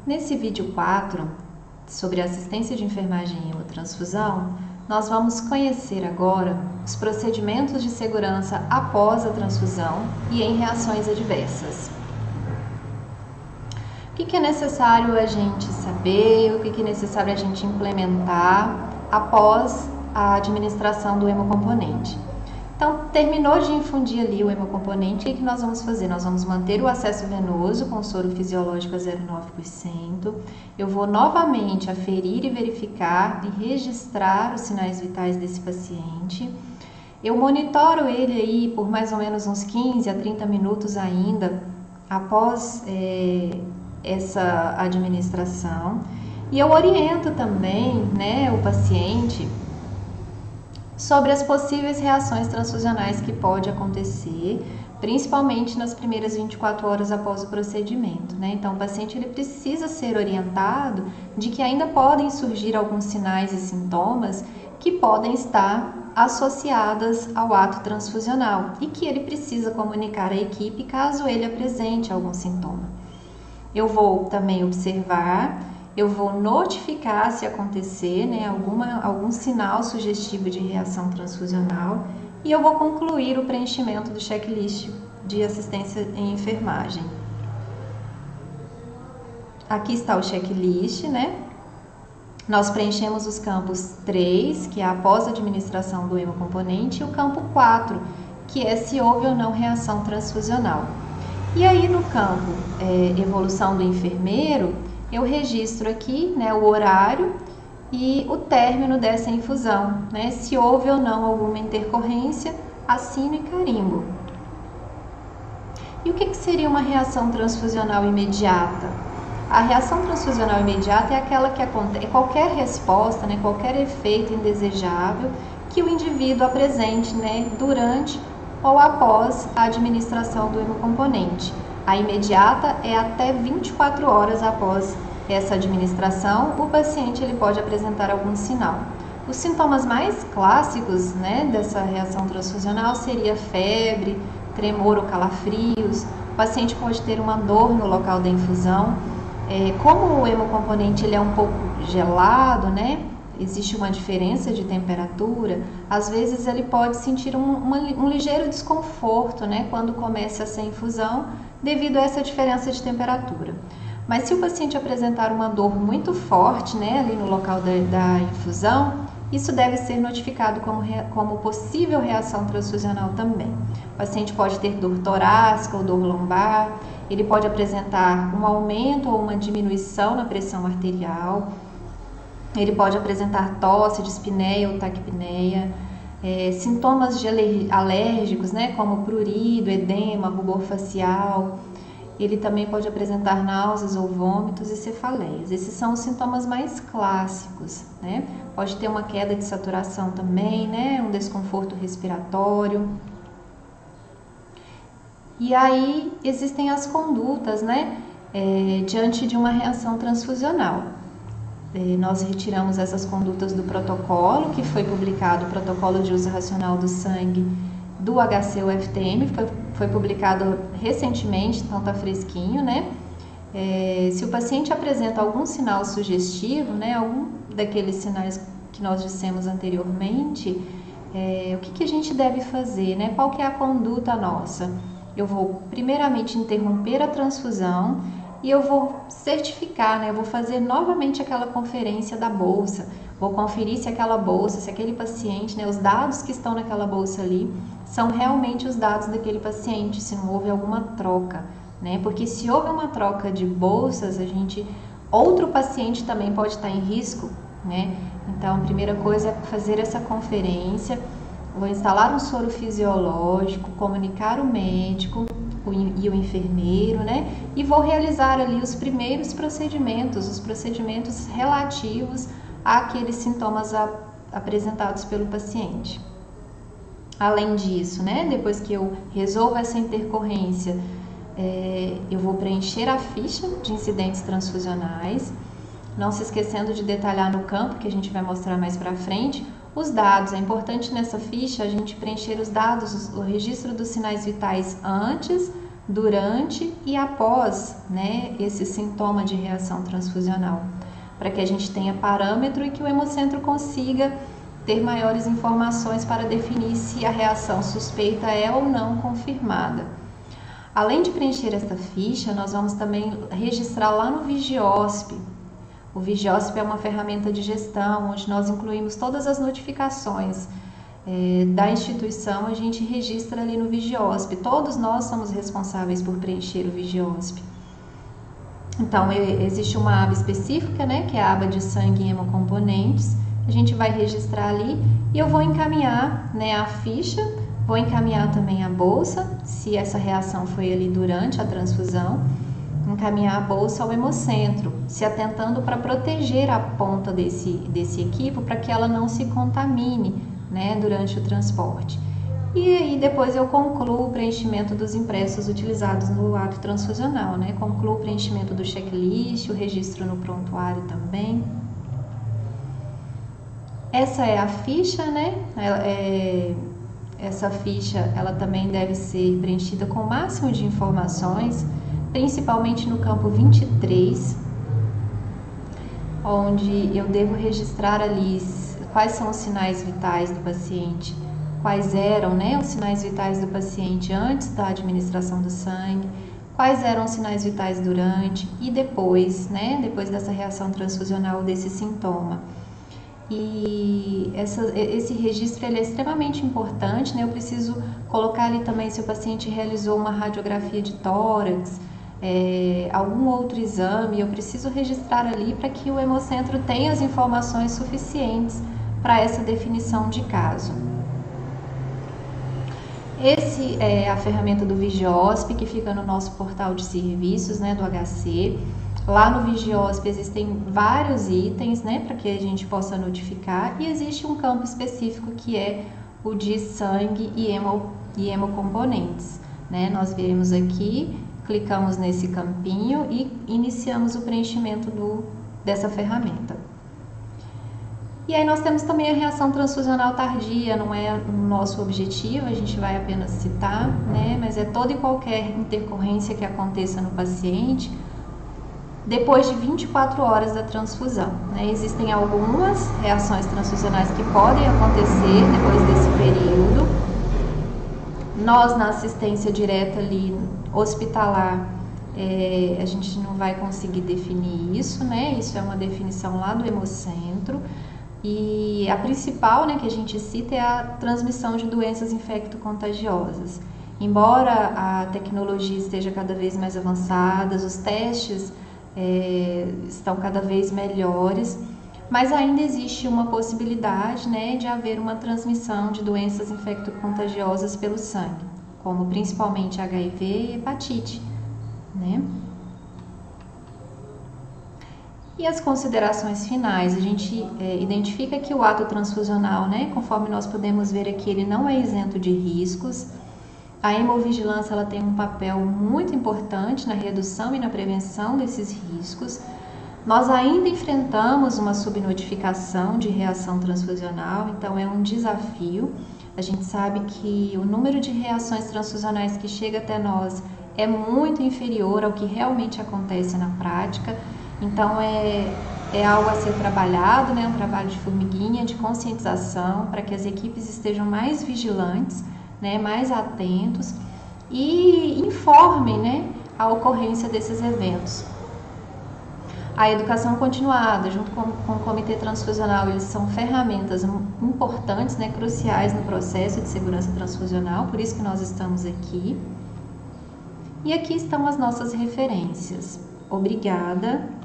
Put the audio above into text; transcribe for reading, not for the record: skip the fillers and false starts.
Nesse vídeo 4, sobre assistência de enfermagem em hemotransfusão, nós vamos conhecer agora os procedimentos de segurança após a transfusão e em reações adversas. O que é necessário a gente saber, o que é necessário a gente implementar após a administração do hemocomponente. Então, terminou de infundir ali o hemocomponente, o que nós vamos fazer? Nós vamos manter o acesso venoso com soro fisiológico a 0,9%. Eu vou novamente aferir e verificar e registrar os sinais vitais desse paciente. Eu monitoro ele aí por mais ou menos uns 15 a 30 minutos ainda após essa administração. E eu oriento também, o paciente sobre as possíveis reações transfusionais que pode acontecer, principalmente nas primeiras 24 horas após o procedimento, Então, o paciente ele precisa ser orientado de que ainda podem surgir alguns sinais e sintomas que podem estar associadas ao ato transfusional e que ele precisa comunicar à equipe caso ele apresente algum sintoma. Eu vou também observar, eu vou notificar se acontecer algum sinal sugestivo de reação transfusional e eu vou concluir o preenchimento do checklist de assistência em enfermagem. Aqui está o checklist, Nós preenchemos os campos 3, que é após a administração do hemocomponente, e o campo 4, que é se houve ou não reação transfusional. E aí no campo evolução do enfermeiro, eu registro aqui o horário e o término dessa infusão, se houve ou não alguma intercorrência, assino e carimbo. E o que seria uma reação transfusional imediata? A reação transfusional imediata é aquela que acontece, qualquer resposta, qualquer efeito indesejável que o indivíduo apresente durante ou após a administração do hemocomponente. A imediata é até 24 horas após essa administração, o paciente ele pode apresentar algum sinal. Os sintomas mais clássicos dessa reação transfusional seria febre, tremor ou calafrios. O paciente pode ter uma dor no local da infusão. Como o hemocomponente ele é um pouco gelado, existe uma diferença de temperatura, às vezes ele pode sentir um ligeiro desconforto quando começa essa infusão devido a essa diferença de temperatura. Mas se o paciente apresentar uma dor muito forte ali no local da infusão, isso deve ser notificado como possível reação transfusional também. O paciente pode ter dor torácica ou dor lombar, ele pode apresentar um aumento ou uma diminuição na pressão arterial, ele pode apresentar tosse, dispneia ou taquipneia, sintomas alérgicos, como prurido, edema, rubor facial. Ele também pode apresentar náuseas ou vômitos e cefaleias. Esses são os sintomas mais clássicos, Pode ter uma queda de saturação também, um desconforto respiratório. E aí existem as condutas, diante de uma reação transfusional. Nós retiramos essas condutas do protocolo, que foi publicado, o Protocolo de Uso Racional do Sangue do HC-UFTM, foi publicado recentemente, então está fresquinho, Se o paciente apresenta algum sinal sugestivo, algum daqueles sinais que nós dissemos anteriormente, o que a gente deve fazer, Qual que é a conduta nossa? Eu vou primeiramente interromper a transfusão e eu vou certificar, eu vou fazer novamente aquela conferência da bolsa, vou conferir se aquela bolsa, se aquele paciente, os dados que estão naquela bolsa ali, são realmente os dados daquele paciente, se não houve alguma troca, Porque se houve uma troca de bolsas, outro paciente também pode estar em risco, Então, a primeira coisa é fazer essa conferência, vou instalar um soro fisiológico, comunicar o médico e o enfermeiro, E vou realizar ali os primeiros procedimentos, os procedimentos relativos àqueles sintomas apresentados pelo paciente. Além disso, depois que eu resolvo essa intercorrência, eu vou preencher a ficha de incidentes transfusionais, não se esquecendo de detalhar no campo, que a gente vai mostrar mais para frente, os dados. É importante nessa ficha a gente preencher os dados, o registro dos sinais vitais antes, durante e após, né, esse sintoma de reação transfusional, para que a gente tenha parâmetro e que o hemocentro consiga ter maiores informações para definir se a reação suspeita é ou não confirmada. Além de preencher esta ficha, nós vamos também registrar lá no Vigiosp. O Vigiosp é uma ferramenta de gestão onde nós incluímos todas as notificações da instituição, a gente registra ali no Vigiosp. Todos nós somos responsáveis por preencher o Vigiosp. Então, existe uma aba específica, né, que é a aba de sangue e hemocomponentes. A gente vai registrar ali e eu vou encaminhar, né, a ficha, vou encaminhar também a bolsa, se essa reação foi ali durante a transfusão, encaminhar a bolsa ao hemocentro, se atentando para proteger a ponta desse equipo para que ela não se contamine, né, durante o transporte. E aí depois eu concluo o preenchimento dos impressos utilizados no ato transfusional, né? Concluo o preenchimento do checklist, o registro no prontuário também. Essa é a ficha, né? Essa ficha ela também deve ser preenchida com o máximo de informações, principalmente no campo 23, onde eu devo registrar ali quais são os sinais vitais do paciente, quais eram, né, os sinais vitais do paciente antes da administração do sangue, quais eram os sinais vitais durante e depois, né, depois dessa reação transfusional desse sintoma. E esse registro ele é extremamente importante, né? Eu preciso colocar ali também se o paciente realizou uma radiografia de tórax, algum outro exame, eu preciso registrar ali para que o hemocentro tenha as informações suficientes para essa definição de caso. Esse é a ferramenta do Vigiosp, que fica no nosso portal de serviços, né, do HC. Lá no Vigiosp existem vários itens, né, para que a gente possa notificar, e existe um campo específico que é o de sangue e hemocomponentes, né? Nós viemos aqui, clicamos nesse campinho e iniciamos o preenchimento dessa ferramenta. E aí nós temos também a reação transfusional tardia, não é o nosso objetivo, a gente vai apenas citar, né? Mas é toda e qualquer intercorrência que aconteça no paciente depois de 24 horas da transfusão, né? Existem algumas reações transfusionais que podem acontecer depois desse período. Nós, na assistência direta ali, hospitalar, a gente não vai conseguir definir isso, né? Isso é uma definição lá do hemocentro. E a principal, né, que a gente cita é a transmissão de doenças infecto-contagiosas. Embora a tecnologia esteja cada vez mais avançada, os testes estão cada vez melhores, mas ainda existe uma possibilidade, né, de haver uma transmissão de doenças infecto-contagiosas pelo sangue, como principalmente HIV e hepatite, né? E as considerações finais, a gente identifica que o ato transfusional, né, conforme nós podemos ver aqui, ele não é isento de riscos. A hemovigilância ela tem um papel muito importante na redução e na prevenção desses riscos. Nós ainda enfrentamos uma subnotificação de reação transfusional, então é um desafio. A gente sabe que o número de reações transfusionais que chega até nós é muito inferior ao que realmente acontece na prática. Então é algo a ser trabalhado, né? Um trabalho de formiguinha, de conscientização, para que as equipes estejam mais vigilantes, né? Mais atentos e informem, né, a ocorrência desses eventos. A educação continuada, junto com o Comitê Transfusional, eles são ferramentas importantes, né, cruciais no processo de segurança transfusional, por isso que nós estamos aqui. E aqui estão as nossas referências. Obrigada.